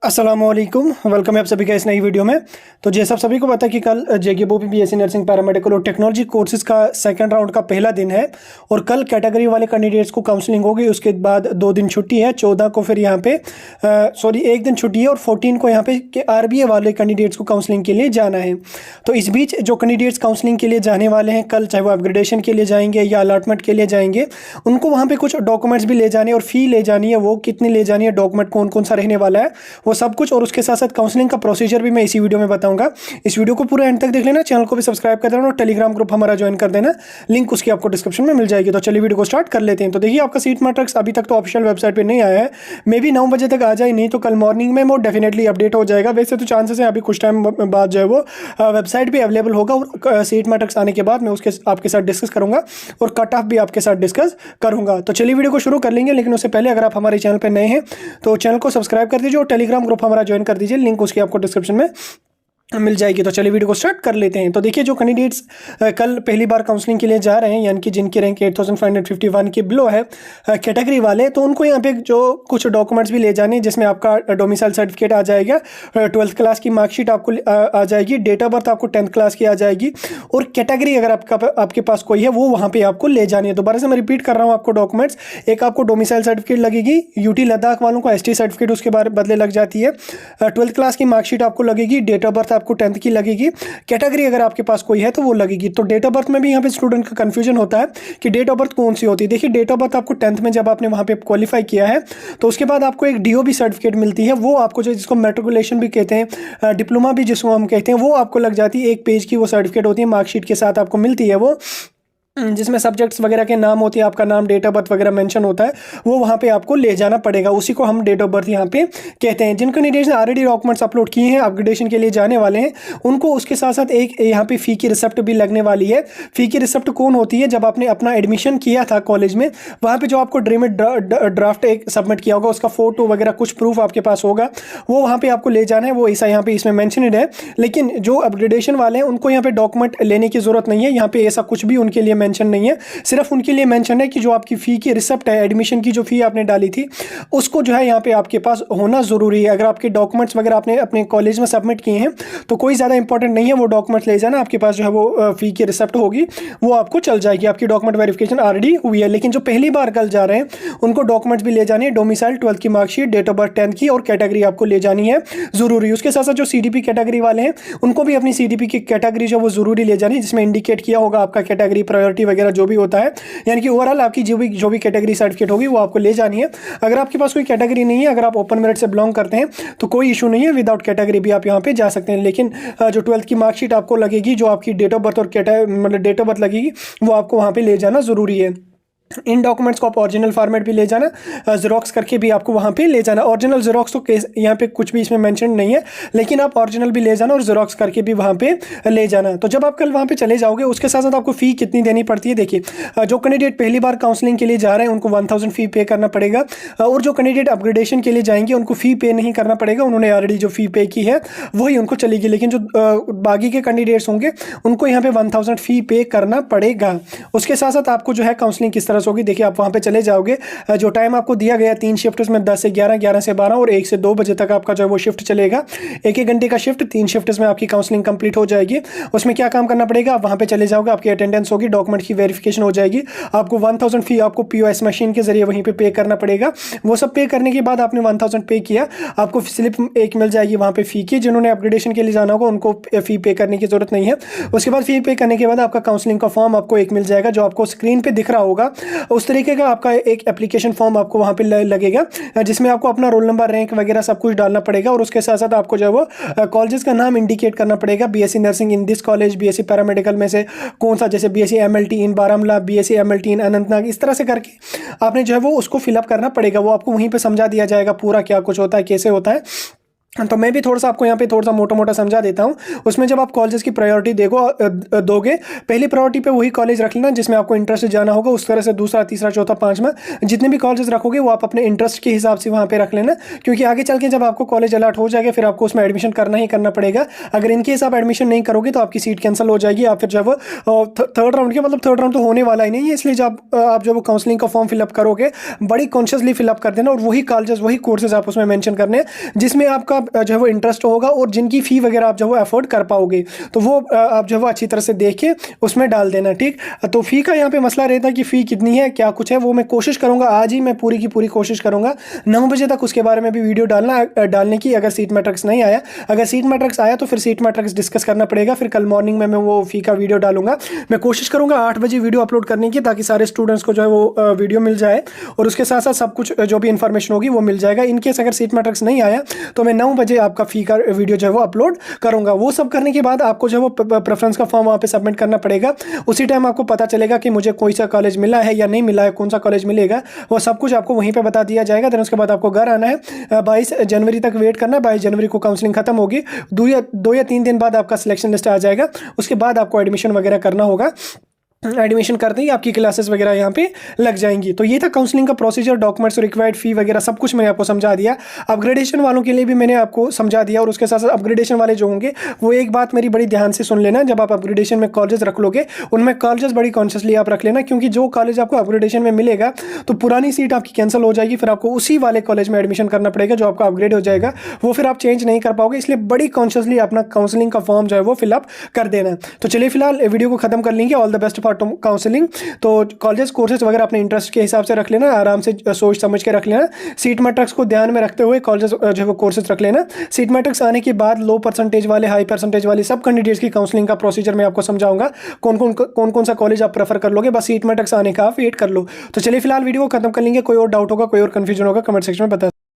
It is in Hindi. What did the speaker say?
अस्सलामुअलैकुम, वेलकम है आप सभी का इस नई वीडियो में। तो जैसा आप सभी को पता है कि कल जेकेबीओपी बीएससी नर्सिंग पैरामेडिकल और टेक्नोलॉजी कोर्सेज का सेकंड राउंड का पहला दिन है और कल कैटेगरी वाले कैंडिडेट्स को काउंसलिंग होगी। उसके बाद 2 दिन छुट्टी है, 14 को फिर यहाँ पे एक दिन छुट्टी है और 14 को यहाँ पे आरबीए वाले कैंडिडेट्स को काउंसलिंग के लिए जाना है। तो इस बीच जो कैंडिडेट्स काउंसलिंग के लिए जाने वाले हैं कल, चाहे वो अपग्रेडेशन के लिए जाएंगे या अलॉटमेंट के लिए जाएंगे, उनको वहाँ पर कुछ डॉक्यूमेंट्स भी ले जाने और फ़ी ले जानी है। वो कितनी ले जानी है, डॉक्यूमेंट कौन कौन सा रहने वाला है, वो सब कुछ, और उसके साथ साथ काउंसलिंग का प्रोसीजर भी मैं इसी वीडियो में बताऊंगा। इस वीडियो को पूरा एंड तक देख लेना, चैनल को भी सब्सक्राइब कर देना और टेलीग्राम ग्रुप हमारा ज्वाइन कर देना, लिंक उसकी आपको डिस्क्रिप्शन में मिल जाएगी। तो चलिए वीडियो को स्टार्ट कर लेते हैं। तो देखिए, आपका सीट मैट्रिक्स अभी तक तो ऑफिशियल वेबसाइट पर नहीं आया है, मे भी 9 बजे तक आ जाए, नहीं तो कल मॉर्निंग में वो डेफिनेटली अपडेट हो जाएगा। वैसे तो चांसेस है अभी कुछ टाइम बाद जो है वो वेबसाइट पर अवेलेबल होगा और सीट मैट्रिक्स आने के बाद मैं उसके आपके साथ डिस्कस करूंगा और कट ऑफ भी आपके साथ डिस्कस करूंगा। तो चलिए वीडियो को शुरू कर लेंगे, लेकिन उससे पहले अगर आप हमारे चैनल पर नए हैं तो चैनल को सब्सक्राइब कर दीजिए और टेलीग्राम ग्रुप हमारा ज्वाइन कर दीजिए, लिंक उसकी आपको डिस्क्रिप्शन में मिल जाएगी। तो चलिए वीडियो को स्टार्ट कर लेते हैं। तो देखिए, जो कैंडिडेट्स कल पहली बार काउंसलिंग के लिए जा रहे हैं, यानी कि जिनकी रैंक 8551 के बिलो है कैटेगरी वाले, तो उनको यहाँ पे जो कुछ डॉक्यूमेंट्स भी ले जाने हैं, जिसमें आपका डोमिसाइल सर्टिफिकेट आ जाएगा, 12th क्लास की मार्कशीट आपको आ जाएगी, डेट ऑफ बर्थ आपको 10th क्लास की आ जाएगी, और कैटेगरी अगर आपके पास कोई है वो वहाँ पर आपको ले जानी है। दोबारा से मैं रिपीट कर रहा हूँ आपको डॉक्यूमेंट्स, एक आपको डोमिसाइल सर्टिफिकेट लगेगी, यूटी लद्दाख वालों को ST सर्टिफिकेट उसके बदले लग जाती है, 12th क्लास की मार्कशीट आपको लगेगी, डेट ऑफ बर्थ आपको 10th की लगेगी, कैटेगरी अगर आपके पास कोई है तो वो लगेगी। तो डेट ऑफ बर्थ में भी यहाँ पे स्टूडेंट का कंफ्यूजन होता है कि डेट ऑफ बर्थ कौन सी होती है। देखिए, डेट ऑफ बर्थ आपको 10th में जब आपने वहाँ पे क्वालिफाई किया है तो उसके बाद आपको एक DOB सर्टिफिकेट मिलती है, वो आपको जो जिसको मेट्रिकुलेशन भी कहते हैं, डिप्लोमा भी जिसको हम कहते हैं, वो आपको लग जाती है। 1 पेज की वो सर्टिफिकेट होती है, मार्कशीट के साथ आपको मिलती है वो, जिसमें सब्जेक्ट्स वगैरह के नाम होते हैं, आपका नाम, डेट ऑफ बर्थ वगैरह मेंशन होता है, वो वहाँ पे आपको ले जाना पड़ेगा। उसी को हम डेट ऑफ बर्थ यहाँ पे कहते हैं। जिन कैंडिडेट्स ने ऑलरेडी डॉक्यूमेंट्स अपलोड किए हैं, अपग्रेडेशन के लिए जाने वाले हैं, उनको उसके साथ साथ एक यहाँ पे फ़ी की रिसिप्ट भी लगने वाली है। फ़ी की रिसिप्ट कौन होती है? जब आपने अपना एडमिशन किया था कॉलेज में, वहाँ पर जो आपको ड्राफ्ट एक सबमिट किया होगा, उसका फोटो वगैरह कुछ प्रूफ आपके पास होगा, वो वहाँ पर आपको ले जाना है। वो ऐसा यहाँ पे इसमें मैंशनड है, लेकिन जो अपग्रेडेशन वाले हैं उनको यहाँ पे डॉक्यूमेंट लेने की ज़रूरत नहीं है। यहाँ पे ऐसा कुछ भी उनके लिए मेंशन नहीं है, सिर्फ उनके लिए मेंशन है कि जो आपकी फ़ी की रिसिप्ट है, एडमिशन की जो फ़ी आपने डाली थी, उसको जो है यहाँ पे आपके पास होना ज़रूरी है। अगर आपके डॉक्यूमेंट्स वगैरह आपने अपने कॉलेज में सबमिट किए हैं तो कोई ज़्यादा इंपॉर्टेंट नहीं है, वो डॉक्यूमेंट्स ले जाना। आपके पास जो है वो फ़ी की रिसिप्ट होगी, वो आपको चल जाएगी, आपकी डॉक्यूमेंट वेरिफिकेशन ऑलरेडी हुई है। लेकिन जो पहली बार कल जा रहे हैं उनको डॉक्यूमेंट्स भी ले जाने हैं, डोमिसाइल, 12th की marksheet, date of birth 10th की, और कैटेगरी आपको ले जानी है ज़रूरी। उसके साथ साथ जो CDP कैटेगरी वाले हैं उनको भी अपनी CDP की कैटेगरी जो वो ज़रूरी ले जानी है, जिसमें इंडिकेट किया होगा आपका कैटेगरी, प्रायोरिटी वगैरह जो भी होता है, यानी कि ओवरऑल आपकी जो भी कैटेगरी सर्टिफिकेट होगी वो आपको ले जानी है। अगर आपके पास कोई कैटेगरी नहीं है, अगर आप ओपन मेरिट से बिलोंग करते हैं तो कोई इशू नहीं है, विदाउट कैटेगरी भी आप यहाँ पे जा सकते हैं। लेकिन जो 12th की मार्कशीट आपको लगेगी, जो आपकी डेट ऑफ बर्थ और डेट ऑफ बर्थ लगेगी, वो आपको वहाँ पे ले जाना ज़रूरी है। इन डॉक्यूमेंट्स को आप ओरिजिनल फॉर्मेट भी ले जाना, ज़ेरॉक्स करके भी आपको वहाँ पे ले जाना। ओरिजिनल ज़ेरॉक्स तो यहाँ पे कुछ भी इसमें मेंशन नहीं है, लेकिन आप ओरिजिनल भी ले जाना और ज़ेरॉक्स करके भी वहाँ पे ले जाना। तो जब आप कल वहाँ पे चले जाओगे, उसके साथ साथ आपको फ़ी कितनी देनी पड़ती है। देखिए, जो कैंडिडेट पहली बार काउंसलिंग के लिए जा रहे हैं उनको 1000 फ़ी पे करना पड़ेगा, और जो कैंडिडेट अपग्रेडेशन के लिए जाएंगे उनको फ़ी पे नहीं करना पड़ेगा, उन्होंने ऑलरेडी जो फ़ी पे की है वही उनको चलेगी। लेकिन जो बाकी के कैंडिडेट्स होंगे उनको यहाँ पे 1000 फ़ी पे करना पड़ेगा। उसके साथ साथ आपको जो है काउंसलिंग किस तरह से होगी, देखिए, आप वहाँ पे चले जाओगे, जो टाइम आपको दिया गया 3 शिफ्ट में 10 से 11, 11 से 12 और 1 से 2 बजे तक आपका जो है वो शिफ्ट चलेगा। 1-1 घंटे का शिफ्ट, 3 शिफ्ट में आपकी काउंसलिंग कंप्लीट हो जाएगी। उसमें क्या काम करना पड़ेगा, आप वहाँ पे चले जाओगे, आपकी अटेंडेंस होगी, डॉक्यूमेंट की वेरिफिकेशन हो जाएगी, आपको 1000 फ़ी आपको POS मशीन के जरिए वहीं पे करना पड़ेगा। वो सब पे करने के बाद आपने 1000 पे किया, आपको स्लिप एक मिल जाएगी वहाँ पे फ़ी की। जिन्होंने अपग्रेडेशन के लिए जाना होगा उनको फ़ी पे करने की जरूरत नहीं है। उसके बाद फ़ी पे करने के बाद आपका काउंसलिंग का फॉर्म आपको एक मिल जाएगा, जो आपको स्क्रीन पर दिख रहा होगा। उस तरीके का आपका एक एप्लीकेशन फॉर्म आपको वहाँ पे लगेगा, जिसमें आपको अपना रोल नंबर, रैंक वगैरह सब कुछ डालना पड़ेगा, और उसके साथ साथ आपको जो है वो कॉलेज का नाम इंडिकेट करना पड़ेगा, BSc nursing in this college, BSc paramedical में से कौन सा, जैसे BSc MLT इन बारामूला, BSc MLT इन अनंतनाग, इस तरह से करके आपने जो है वो उसको फिलअप करना पड़ेगा। वो आपको वहीं पर समझा दिया जाएगा पूरा क्या कुछ होता है, कैसे होता है। तो मैं भी थोड़ा सा आपको यहाँ पे थोड़ा सा मोटा मोटा समझा देता हूँ। उसमें जब आप कॉलेजेस की प्रायोरिटी दोगे, पहली प्रायोरिटी पे वही कॉलेज रख लेना जिसमें आपको इंटरेस्ट जाना होगा। उस तरह से दूसरा, तीसरा, चौथा, पांचवा, जितने भी कॉलेजेस रखोगे वो आप अपने इंटरेस्ट के हिसाब से वहाँ पे रख लेना, क्योंकि आगे चल के जब आपको कॉलेज अलॉट हो जाएगा फिर आपको उसमें एडमिशन करना ही करना पड़ेगा। अगर इनकेस आप एडमिशन नहीं करोगे तो आपकी सीट कैंसिल हो जाएगी, या फिर जब थर्ड राउंड के, मतलब थर्ड राउंड तो होने वाला ही नहीं है, इसलिए जब आप जब काउंसलिंग का फॉर्म फिलअप करोगे बड़ी कॉन्शियसली फिलअप कर देना, और वही कॉलेजेस वही कोर्सेज आप उसमें मेंशन करने हैं जिसमें आपका जो है वो इंटरेस्ट होगा और जिनकी फी वगैरह आप जो वो अफोर्ड कर पाओगे, तो वो आप जो वो अच्छी तरह से देख के उसमें डाल देना। ठीक, तो फी का यहाँ पे मसला रहता है कि फ़ी कितनी है, क्या कुछ है, वो मैं कोशिश करूँगा आज ही, मैं पूरी की पूरी कोशिश करूँगा 9 बजे तक उसके बारे में भी वीडियो डालने की। अगर सीट मैट्रिक्स नहीं आया, अगर सीट मैट्रिक्स आया तो फिर सीट मैट्रिक्स डिस्कस करना पड़ेगा, फिर कल मॉर्निंग में मैं वो फ़ी का वीडियो डालूंगा। मैं कोशिश करूँगा 8 बजे वीडियो अपलोड करने की, ताकि सारे स्टूडेंट्स को जो है वो वीडियो मिल जाए और उसके साथ साथ सब कुछ जो भी इन्फॉर्मेशन होगी वो मिल जाएगा। इनकेस अगर सीट मैट्रिक्स नहीं आया तो मैं 9 बजे आपका फ़ी का वीडियो जो है वो अपलोड करूंगा। वो सब करने के बाद आपको जो है वो प्रेफरेंस का फॉर्म वहाँ पे सबमिट करना पड़ेगा। उसी टाइम आपको पता चलेगा कि मुझे कोई सा कॉलेज मिला है या नहीं मिला है, कौन सा कॉलेज मिलेगा, वो सब कुछ आपको वहीं पे बता दिया जाएगा। देन उसके बाद आपको घर आना है, 22 जनवरी तक वेट करना है। 22 जनवरी को काउंसलिंग खत्म होगी, 2 या 3 दिन बाद आपका सिलेक्शन लिस्ट आ जाएगा। उसके बाद आपको एडमिशन वगैरह करना होगा। एडमिशन करते ही आपकी क्लासेस वगैरह यहाँ पे लग जाएंगी। तो ये था काउंसलिंग का प्रोसीजर, डॉक्यूमेंट्स, रिक्वायर्ड फी वगैरह सब कुछ मैंने आपको समझा दिया। अपग्रेडेशन वालों के लिए भी मैंने आपको समझा दिया, और उसके साथ साथ अपग्रेडेशन वाले जो होंगे वो एक बात मेरी बड़ी ध्यान से सुन लेना, जब आप अपग्रेडेशन में कॉलेज रख लोगे उनमें कॉलेजेस बड़ी कॉन्शियसली आप रख लेना, क्योंकि जो कॉलेज आपको अपग्रेडेशन में मिलेगा तो पुरानी सीट आपकी कैंसिल हो जाएगी, फिर आपको उसी वाले कॉलेज में एडमिशन करना पड़ेगा जो आपका अपग्रेड हो जाएगा, वो फिर आप चेंज नहीं कर पाओगे। इसलिए बड़ी कॉन्शियसली अपना काउंसलिंग का फॉर्म जो है वो फिलअप कर देना। तो चलिए फिलहाल वीडियो को खत्म कर लेंगे। All the best for counselling. तो कॉलेज कोर्सेज वगैरह अपने इंटरेस्ट के हिसाब से रख लेना, आराम से सोच समझ के रख लेना। सीट मैट्रिक्स को ध्यान में रखते हुए कॉलेज जो है वो कोर्सेज रख लेना। सीट मैट्रिक्स आने के बाद लो परसेंटेज वाले, हाई परसेंटेज वाले सब कैंडिडेट्स की काउंसलिंग का प्रोसीजर मैं आपको समझाऊंगा, कौन कौन सा कॉलेज आप प्रेफर कर लोगे। बस सीट मैट्रिक्स आने का आप वेट कर लो। तो चलिए फिलहाल वीडियो को खत्म कर लेंगे। कोई और डाउट होगा, कोई और कंफ्यूजन होगा, कमेंट सेक्शन में बता